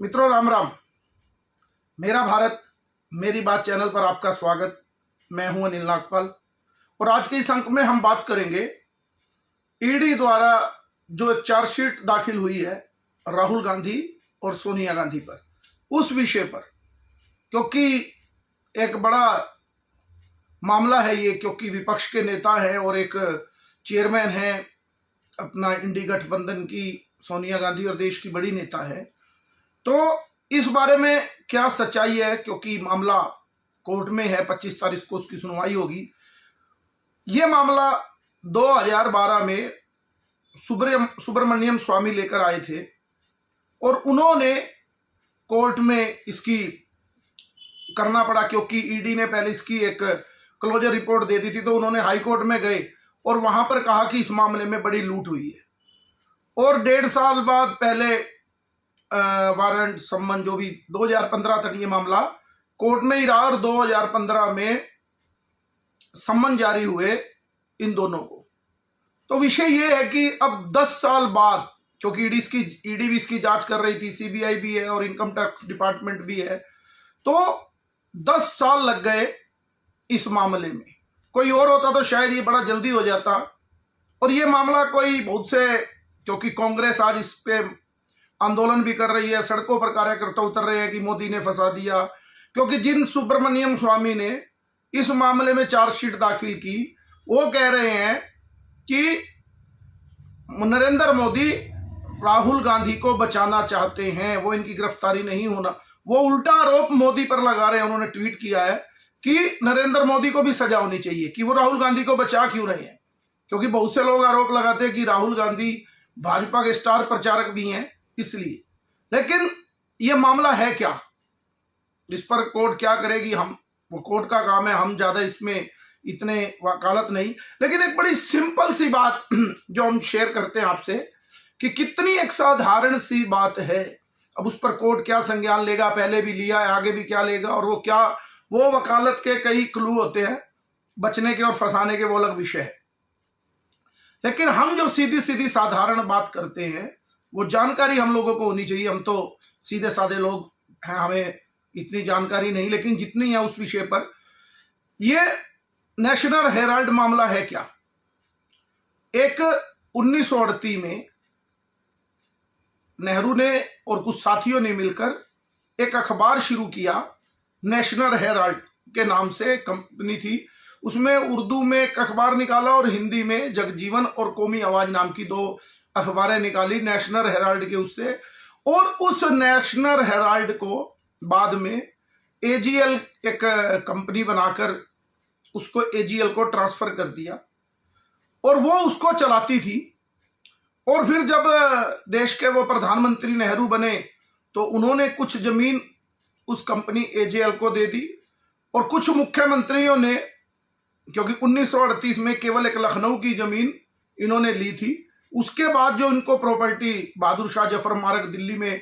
मित्रों राम राम। मेरा भारत मेरी बात चैनल पर आपका स्वागत। मैं हूं अनिल नागपाल और आज के इस अंक में हम बात करेंगे ईडी द्वारा जो चार्जशीट दाखिल हुई है राहुल गांधी और सोनिया गांधी पर, उस विषय पर, क्योंकि एक बड़ा मामला है ये, क्योंकि विपक्ष के नेता है और एक चेयरमैन है अपना इंडी गठबंधन की सोनिया गांधी और देश की बड़ी नेता है। तो इस बारे में क्या सच्चाई है, क्योंकि मामला कोर्ट में है, 25 तारीख को उसकी सुनवाई होगी। यह मामला 2012 में सुब्रमण्यम स्वामी लेकर आए थे और उन्होंने कोर्ट में इसकी करना पड़ा, क्योंकि ईडी ने पहले इसकी एक क्लोजर रिपोर्ट दे दी थी। तो उन्होंने हाई कोर्ट में गए और वहां पर कहा कि इस मामले में बड़ी लूट हुई है। और 1.5 साल बाद पहले वारंट सम्मन जो भी 2015 तक ये मामला कोर्ट में ही रहा और 2015 में सम्मन जारी हुए इन दोनों को। तो विषय ये है कि अब 10 साल बाद, क्योंकि ईडी भी इसकी जांच कर रही थी, सीबीआई भी है और इनकम टैक्स डिपार्टमेंट भी है, तो 10 साल लग गए इस मामले में। कोई और होता तो शायद ये बड़ा जल्दी हो जाता। और ये मामला कोई बहुत से, क्योंकि कांग्रेस आज इस पे आंदोलन भी कर रही है, सड़कों पर कार्यकर्ता उतर रहे हैं कि मोदी ने फंसा दिया, क्योंकि जिन सुब्रमण्यम स्वामी ने इस मामले में चार्जशीट दाखिल की वो कह रहे हैं कि नरेंद्र मोदी राहुल गांधी को बचाना चाहते हैं, वो इनकी गिरफ्तारी नहीं होना। वो उल्टा आरोप मोदी पर लगा रहे हैं। उन्होंने ट्वीट किया है कि नरेंद्र मोदी को भी सजा होनी चाहिए कि वो राहुल गांधी को बचा क्यों रहे हैं, क्योंकि बहुत से लोग आरोप लगाते हैं कि राहुल गांधी भाजपा के स्टार प्रचारक भी हैं इसलिए। लेकिन यह मामला है क्या, इस पर कोर्ट क्या करेगी, वो कोर्ट का काम है, हम ज्यादा इसमें इतने वकालत नहीं। लेकिन एक बड़ी सिंपल सी बात जो हम शेयर करते हैं आपसे कि कितनी एक साधारण सी बात है। अब उस पर कोर्ट क्या संज्ञान लेगा, पहले भी लिया है, आगे भी क्या लेगा, और वो वकालत के कई क्लू होते हैं, बचने के और फंसाने के वो अलग विषय है। लेकिन हम जो सीधी सीधी साधारण बात करते हैं वो जानकारी हम लोगों को होनी चाहिए। हम तो सीधे साधे लोग हैं, हमें इतनी जानकारी नहीं, लेकिन जितनी है उस विषय पर। ये नेशनल हेराल्ड मामला है क्या। एक 1938 में नेहरू ने और कुछ साथियों ने मिलकर एक अखबार शुरू किया, नेशनल हेराल्ड के नाम से कंपनी थी। उसमें उर्दू में एक अखबार निकाला और हिंदी में जगजीवन और कौमी आवाज नाम की 2 अखबारें निकाली नेशनल हेराल्ड के उससे। और उस नेशनल हेराल्ड को बाद में एजीएल एक कंपनी बनाकर उसको एजीएल को ट्रांसफर कर दिया और वो उसको चलाती थी। और फिर जब देश के वो प्रधानमंत्री नेहरू बने तो उन्होंने कुछ जमीन उस कंपनी एजीएल को दे दी और कुछ मुख्यमंत्रियों ने, क्योंकि 1938 में केवल एक लखनऊ की जमीन इन्होंने ली थी, उसके बाद जो इनको प्रॉपर्टी बहादुर शाह जफर मार्ग दिल्ली में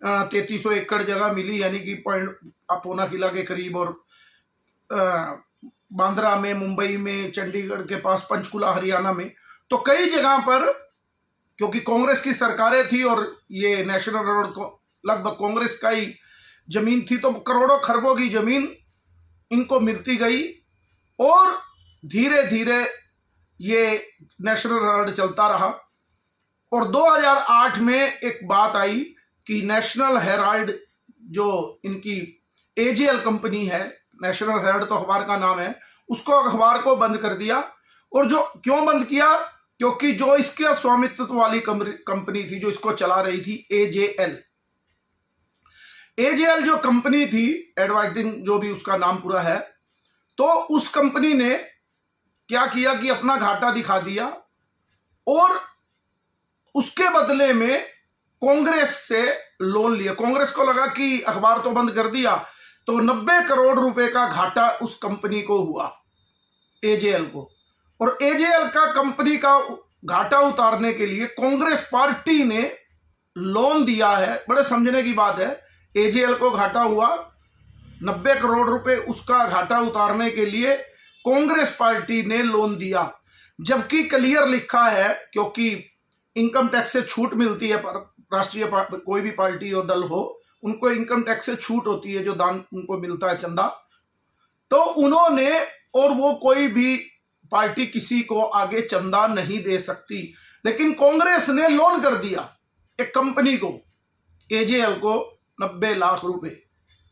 3300 एकड़ जगह मिली, यानी कि पौना किला के करीब, और बांद्रा में, मुंबई में, चंडीगढ़ के पास पंचकुला हरियाणा में, तो कई जगह पर, क्योंकि कांग्रेस की सरकारें थी और ये नेशनल रोड को लगभग कांग्रेस का ही जमीन थी, तो करोड़ों खरबों की जमीन इनको मिलती गई और धीरे धीरे ये नेशनल हेराल्ड चलता रहा। और 2008 में एक बात आई कि नेशनल हेराल्ड जो इनकी एजीएल कंपनी है, नेशनल हेराल्ड तो अखबार का नाम है, उसको अखबार को बंद कर दिया। और जो क्यों बंद किया, क्योंकि जो इसके स्वामित्व वाली कंपनी थी जो इसको चला रही थी, एजेएल जो कंपनी थी, एडवाइटिंग जो भी उसका नाम पूरा है, तो उस कंपनी ने क्या किया कि अपना घाटा दिखा दिया और उसके बदले में कांग्रेस से लोन लिया। कांग्रेस को लगा कि अखबार तो बंद कर दिया, तो 90 करोड़ रुपए का घाटा उस कंपनी को हुआ, एजेएल को। और एजेएल का कंपनी का घाटा उतारने के लिए कांग्रेस पार्टी ने लोन दिया है। बड़े समझने की बात है, एजेएल को घाटा हुआ 90 करोड़ रुपए, उसका घाटा उतारने के लिए कांग्रेस पार्टी ने लोन दिया, जबकि क्लियर लिखा है, क्योंकि इनकम टैक्स से छूट मिलती है पर राष्ट्रीय कोई भी पार्टी और दल हो, उनको इनकम टैक्स से छूट होती है, जो दान उनको मिलता है चंदा। तो उन्होंने, और वो कोई भी पार्टी किसी को आगे चंदा नहीं दे सकती, लेकिन कांग्रेस ने लोन कर दिया एक कंपनी को, एजेएल को 90 लाख रुपए,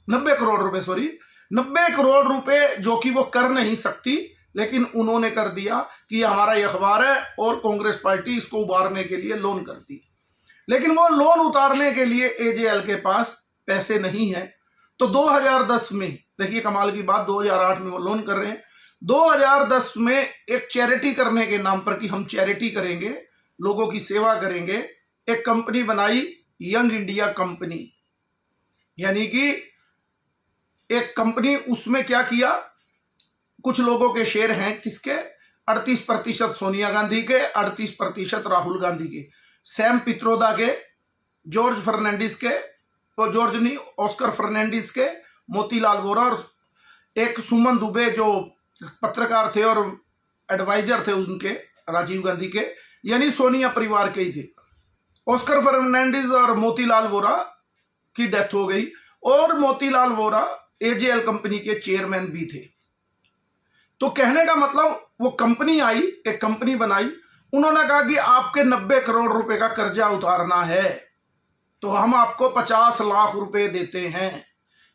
90 करोड़ रुपए, सॉरी 90 करोड़ रुपए, जो कि वो कर नहीं सकती, लेकिन उन्होंने कर दिया कि हमारा ये अखबार है और कांग्रेस पार्टी इसको उबारने के लिए लोन करती। लेकिन वो लोन उतारने के लिए एजेएल के पास पैसे नहीं है। तो 2010 में, देखिए कमाल की बात, 2008 में वो लोन कर रहे हैं, 2010 में एक चैरिटी करने के नाम पर कि हम चैरिटी करेंगे, लोगों की सेवा करेंगे, एक कंपनी बनाई, यंग इंडिया कंपनी। यानी कि एक कंपनी, उसमें क्या किया, कुछ लोगों के शेयर हैं, किसके, 38% सोनिया गांधी के, 38% राहुल गांधी के, सैम पित्रोदा के, जॉर्ज फर्नांडिस के, और जॉर्ज नहीं, ऑस्कर फर्नांडिस के, मोतीलाल वोरा, और एक सुमन दुबे जो पत्रकार थे और एडवाइजर थे उनके, राजीव गांधी के, यानी सोनिया परिवार के ही थे। ऑस्कर फर्नांडिस और मोतीलाल वोरा की डेथ हो गई, और मोतीलाल वोरा एजेएल कंपनी के चेयरमैन भी थे। तो कहने का मतलब, वो कंपनी आई, एक कंपनी बनाई, उन्होंने कहा कि आपके 90 करोड़ रुपए का कर्जा उतारना है तो हम आपको 50 लाख रुपए देते हैं।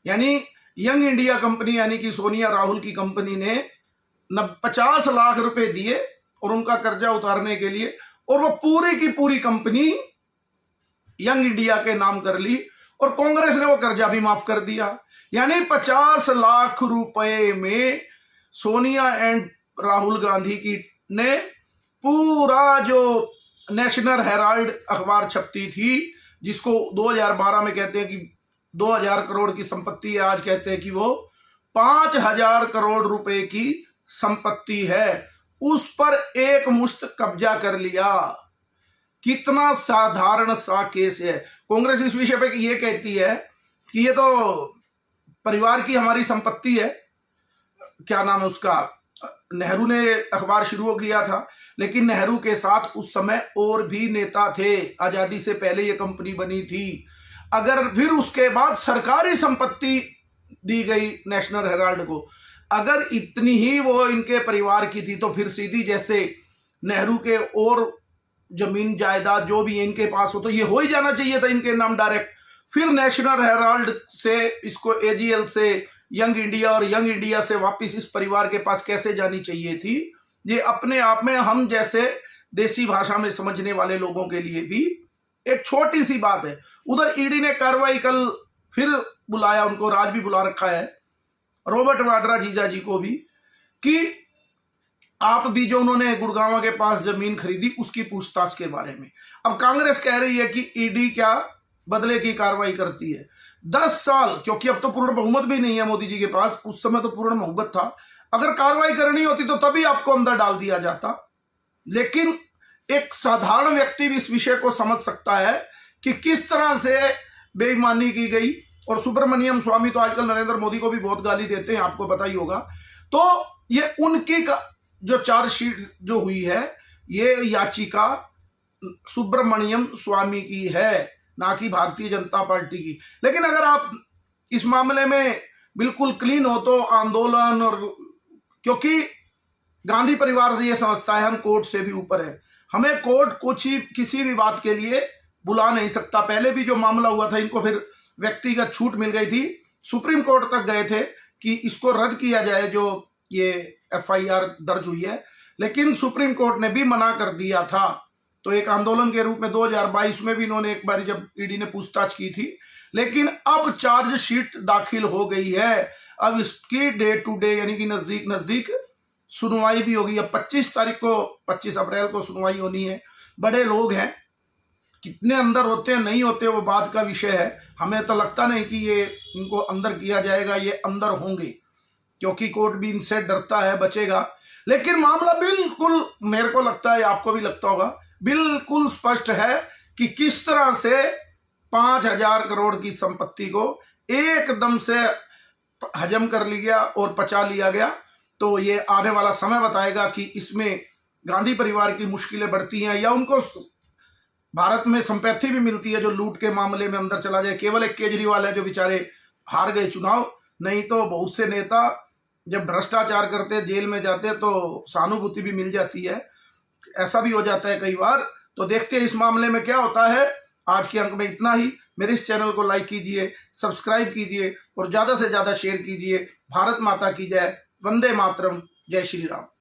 यानी यंग इंडिया कंपनी, यानी कि सोनिया राहुल की कंपनी ने 50 लाख रुपए दिए और उनका कर्जा उतारने के लिए, और वो पूरी की पूरी कंपनी यंग इंडिया के नाम कर ली, और कांग्रेस ने वो कर्जा भी माफ कर दिया। यानी 50 लाख रुपए में सोनिया एंड राहुल गांधी की ने पूरा जो नेशनल हेराल्ड अखबार छपती थी, जिसको 2012 में कहते हैं कि 2000 करोड़ की संपत्ति है, आज कहते हैं कि वो 5000 करोड़ रुपए की संपत्ति है, उस पर एक मुश्त कब्जा कर लिया। कितना साधारण सा केस है। कांग्रेस इस विषय पे ये कहती है कि ये तो परिवार की हमारी संपत्ति है, क्या नाम है उसका, नेहरू ने अखबार शुरू किया था, लेकिन नेहरू के साथ उस समय और भी नेता थे, आजादी से पहले ये कंपनी बनी थी। अगर फिर उसके बाद सरकारी संपत्ति दी गई नेशनल हेराल्ड को, अगर इतनी ही वो इनके परिवार की थी, तो फिर सीधी जैसे नेहरू के और जमीन जायदाद जो भी इनके पास हो, तो ये हो ही जाना चाहिए था इनके नाम डायरेक्ट। फिर नेशनल हेराल्ड से इसको एजीएल से यंग इंडिया, और यंग इंडिया से वापस इस परिवार के पास कैसे जानी चाहिए थी। ये अपने आप में हम जैसे देसी भाषा में समझने वाले लोगों के लिए भी एक छोटी सी बात है। उधर ईडी ने कार्रवाई कल फिर बुलाया, उनको राज भी बुला रखा है, रॉबर्ट वाड्रा जीजा जी को भी, कि आप भी जो उन्होंने गुड़गांव के पास जमीन खरीदी उसकी पूछताछ के बारे में। अब कांग्रेस कह रही है कि ईडी क्या बदले की कार्रवाई करती है। 10 साल, क्योंकि अब तो पूर्ण बहुमत भी नहीं है मोदी जी के पास, उस समय तो पूर्ण बहुमत था, अगर कार्रवाई करनी होती तो तभी आपको अंदर डाल दिया जाता। लेकिन एक साधारण व्यक्ति भी इस विषय को समझ सकता है कि किस तरह से बेईमानी की गई। और सुब्रमण्यम स्वामी तो आजकल नरेंद्र मोदी को भी बहुत गाली देते हैं, आपको पता ही होगा। तो ये उनकी जो चार्जशीट जो हुई है, ये याचिका सुब्रमण्यम स्वामी की है, ना कि भारतीय जनता पार्टी की। लेकिन अगर आप इस मामले में बिल्कुल क्लीन हो तो आंदोलन, और क्योंकि गांधी परिवार से ये समझता है हम कोर्ट से भी ऊपर है, हमें कोर्ट कुछ ही किसी भी बात के लिए बुला नहीं सकता। पहले भी जो मामला हुआ था, इनको फिर व्यक्तिगत छूट मिल गई थी, सुप्रीम कोर्ट तक गए थे कि इसको रद्द किया जाए जो ये एफआईआर दर्ज हुई है, लेकिन सुप्रीम कोर्ट ने भी मना कर दिया था। तो एक आंदोलन के रूप में 2022 में भी इन्होंने एक बार जब ईडी ने पूछताछ की थी, लेकिन अब चार्जशीट दाखिल हो गई है। अब इसकी डे टू डे यानी कि नजदीक नजदीक सुनवाई भी होगी। अब 25 तारीख को, 25 अप्रैल को सुनवाई होनी है। बड़े लोग हैं, कितने अंदर होते हैं नहीं होते वो बात का विषय है। हमें तो लगता नहीं कि ये इनको अंदर किया जाएगा, ये अंदर होंगे, क्योंकि कोर्ट भी इनसे डरता है, बचेगा। लेकिन मामला बिल्कुल, मेरे को लगता है, आपको भी लगता होगा, बिल्कुल स्पष्ट है कि किस तरह से 5000 करोड़ की संपत्ति को एकदम से हजम कर लिया और पचा लिया गया। तो ये आने वाला समय बताएगा कि इसमें गांधी परिवार की मुश्किलें बढ़ती हैं या उनको भारत में संपत्ति भी मिलती है जो लूट के मामले में अंदर चला जाए। केवल एक केजरीवाल है जो बेचारे हार गए चुनाव, नहीं तो बहुत से नेता जब भ्रष्टाचार करते जेल में जाते तो सहानुभूति भी मिल जाती है। ऐसा भी हो जाता है कई बार। तो देखते हैं इस मामले में क्या होता है। आज के अंक में इतना ही। मेरे इस चैनल को लाइक कीजिए, सब्सक्राइब कीजिए और ज़्यादा से ज़्यादा शेयर कीजिए। भारत माता की जय। वंदे मातरम। जय श्री राम।